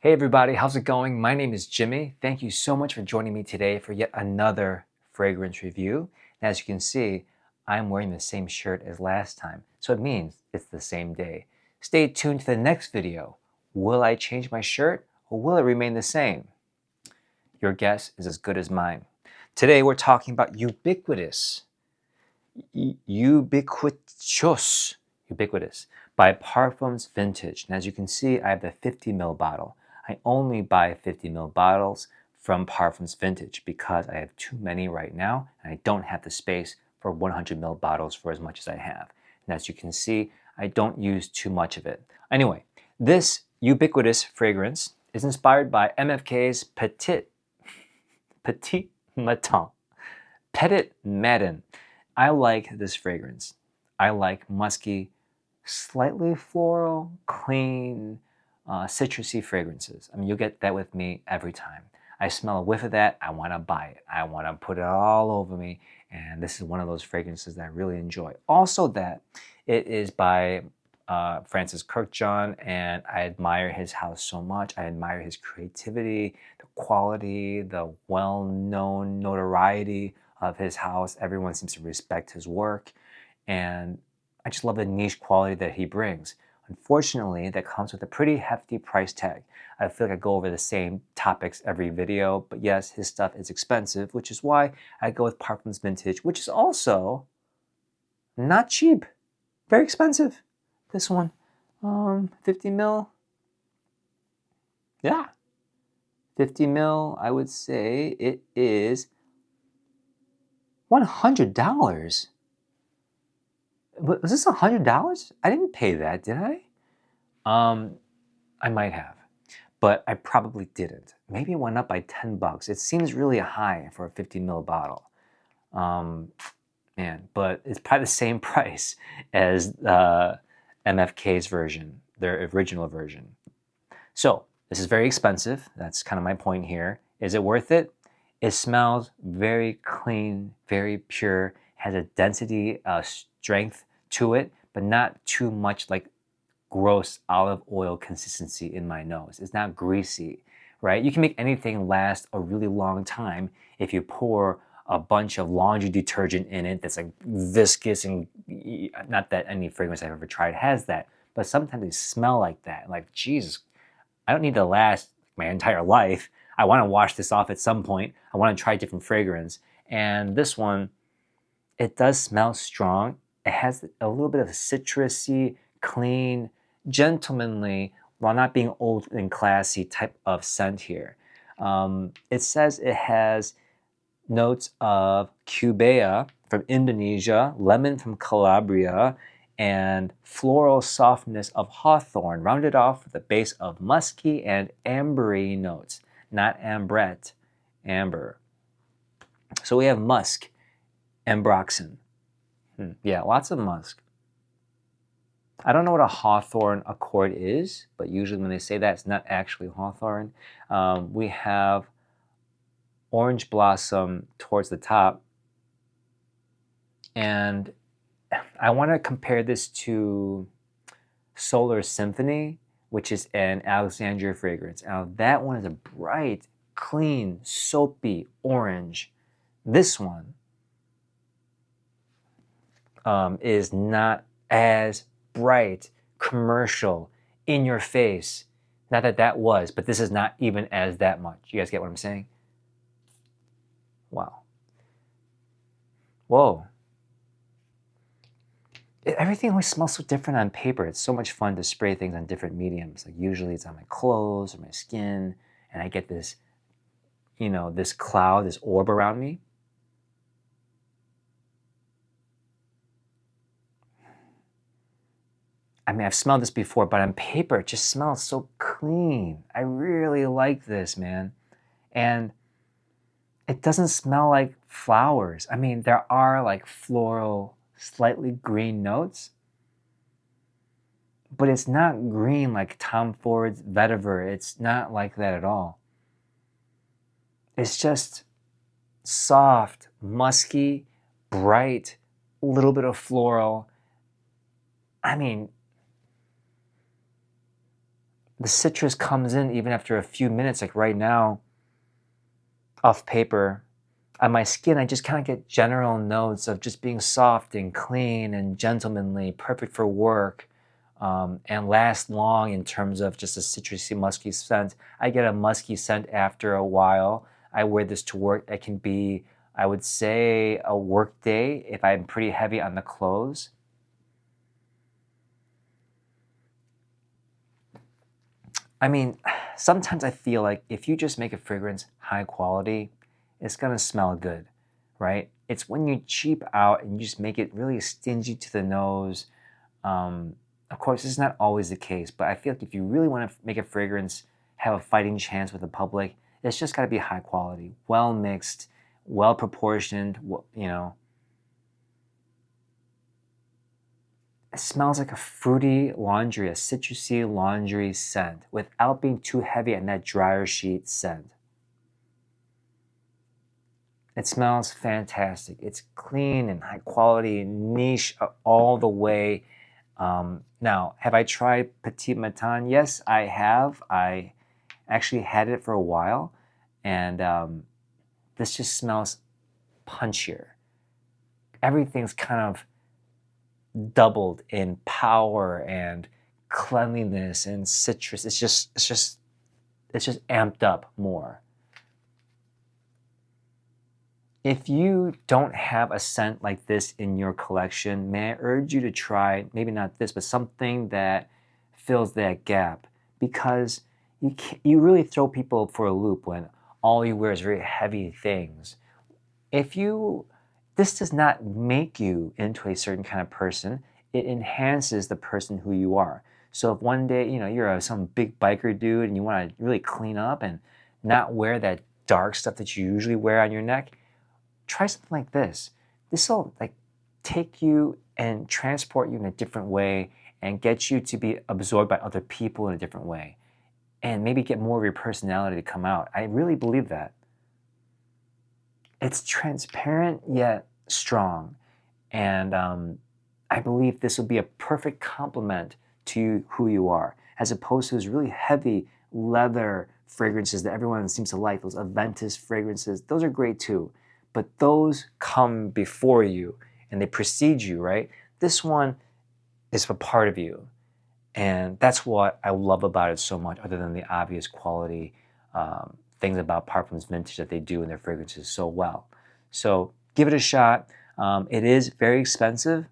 Hey everybody, how's it going? My name is Jimmy. Thank you so much for joining me today for yet another fragrance review. And as you can see, I'm wearing the same shirt as last time, so it means it's the same day. Stay tuned to the next video. Will I change my shirt or will it remain the same? Your guess is as good as mine. Today we're talking about Ubiquitous. Ubiquitous by Parfums Vintage. And as you can see, I have the 50 ml bottle. I only buy 50 ml bottles from Parfums Vintage because I have too many right now and I don't have the space for 100 ml bottles for as much as I have. And as you can see, I don't use too much of it. Anyway, this Ubiquitous fragrance is inspired by MFK's Petit Matin. Matin. I like this fragrance. I like musky, slightly floral, clean, citrusy fragrances. I mean, you'll get that with me every time. I smell a whiff of that, I want to buy it. I want to put it all over me, and this is one of those fragrances that I really enjoy. Also that it is by Francis Kirkjohn, and I admire his house so much. I admire his creativity, the quality, the well-known notoriety of his house. Everyone seems to respect his work, and I just love the niche quality that he brings. Unfortunately, that comes with a pretty hefty price tag. I feel like I go over the same topics every video, but yes, his stuff is expensive, which is why I go with Parfums Vintage, which is also not cheap, very expensive. This one, 50 mil. Yeah, 50 mil, I would say it is $100. Was this $100? I didn't pay that, did I? I might have, but I probably didn't. Maybe it went up by 10 bucks. It seems really high for a 50 ml bottle. Man, but it's probably the same price as MFK's version, their original version. So this is very expensive. That's kind of my point here. Is it worth it? It smells very clean, very pure, has a density, strength to it, but not too much like gross olive oil consistency in my nose. It's not greasy, right? You can make anything last a really long time if you pour a bunch of laundry detergent in it that's like viscous, and not that any fragrance I've ever tried has that, but sometimes they smell like that. Like, Jesus, I don't need to last my entire life. I want to wash this off at some point. I want to try different fragrance. And this one, it does smell strong. It has a little bit of citrusy, clean, gentlemanly, while not being old and classy type of scent here. It says it has notes of cubea from Indonesia, lemon from Calabria, and floral softness of hawthorn, rounded off with a base of musky and ambery notes, not ambrette, amber. So we have musk, ambroxan. Yeah, lots of musk. I don't know what a hawthorn accord is, but usually when they say that, it's not actually hawthorn. We have orange blossom towards the top. And I want to compare this to Solar Symphony, which is an Alexandria fragrance. Now that one is a bright, clean, soapy orange. This one is not as bright, commercial, in your face. Not that that was, but this is not even as that much. You guys get what I'm saying? Wow. Whoa. Everything always smells so different on paper. It's so much fun to spray things on different mediums. Like usually it's on my clothes or my skin, and I get this, this cloud, this orb around me. I mean, I've smelled this before, but on paper, it just smells so clean. I really like this, man. And it doesn't smell like flowers. I mean, there are like floral, slightly green notes, but it's not green like Tom Ford's vetiver. It's not like that at all. It's just soft, musky, bright, a little bit of floral. I mean, the citrus comes in even after a few minutes. Like right now, off paper, on my skin, I just kind of get general notes of just being soft and clean and gentlemanly, perfect for work, and last long in terms of just a citrusy, musky scent. I get a musky scent after a while. I wear this to work. It can be, I would say, a work day if I'm pretty heavy on the clothes. I mean, sometimes I feel like if you just make a fragrance high quality, it's gonna smell good, right? It's when you cheap out and you just make it really stingy to the nose. Of course, this is not always the case, but I feel like if you really want to make a fragrance have a fighting chance with the public, it's just got to be high quality, well mixed, well proportioned. You know, it smells like a fruity laundry, a citrusy laundry scent without being too heavy on that dryer sheet scent. It smells fantastic. It's clean and high quality, niche all the way. Now, have I tried Petit Matin? Yes, I have. I actually had it for a while, and this just smells punchier. Everything's kind of doubled in power and cleanliness and citrus. It's just amped up more. If you don't have a scent like this in your collection, may I urge you to try, maybe not this, but something that fills that gap, because you really throw people for a loop when all you wear is very heavy things. This does not make you into a certain kind of person. It enhances the person who you are. So if one day, you're some big biker dude and you want to really clean up and not wear that dark stuff that you usually wear on your neck, try something like this. This will take you and transport you in a different way and get you to be absorbed by other people in a different way and maybe get more of your personality to come out. I really believe that. It's transparent yet strong, and I believe this will be a perfect complement to who you are, as opposed to those really heavy leather fragrances that everyone seems to like, those Aventus fragrances. Those are great too, but those come before you and they precede you, right? This one is a part of you, and that's what I love about it so much, other than the obvious quality things about Parfums Vintage that they do in their fragrances so well. So give it a shot. It is very expensive,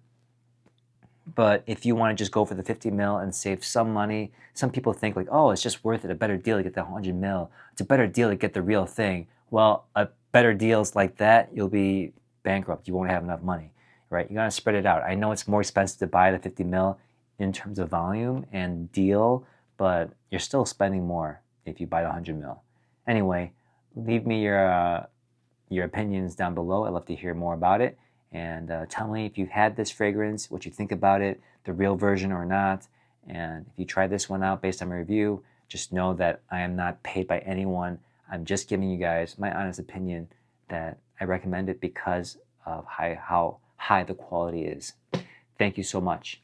but if you want to just go for the 50 mil and save some money, some people think like, oh, it's just worth it, a better deal to get the 100 mil. It's a better deal to get the real thing. Well, better deals like that, you'll be bankrupt. You won't have enough money, right? You got to spread it out. I know it's more expensive to buy the 50 mil in terms of volume and deal, but you're still spending more if you buy the 100 mil. Anyway, leave me your opinions down below. I'd love to hear more about it. And tell me if you've had this fragrance, what you think about it, the real version or not. And if you try this one out based on my review, just know that I am not paid by anyone. I'm just giving you guys my honest opinion that I recommend it because of how high the quality is. Thank you so much.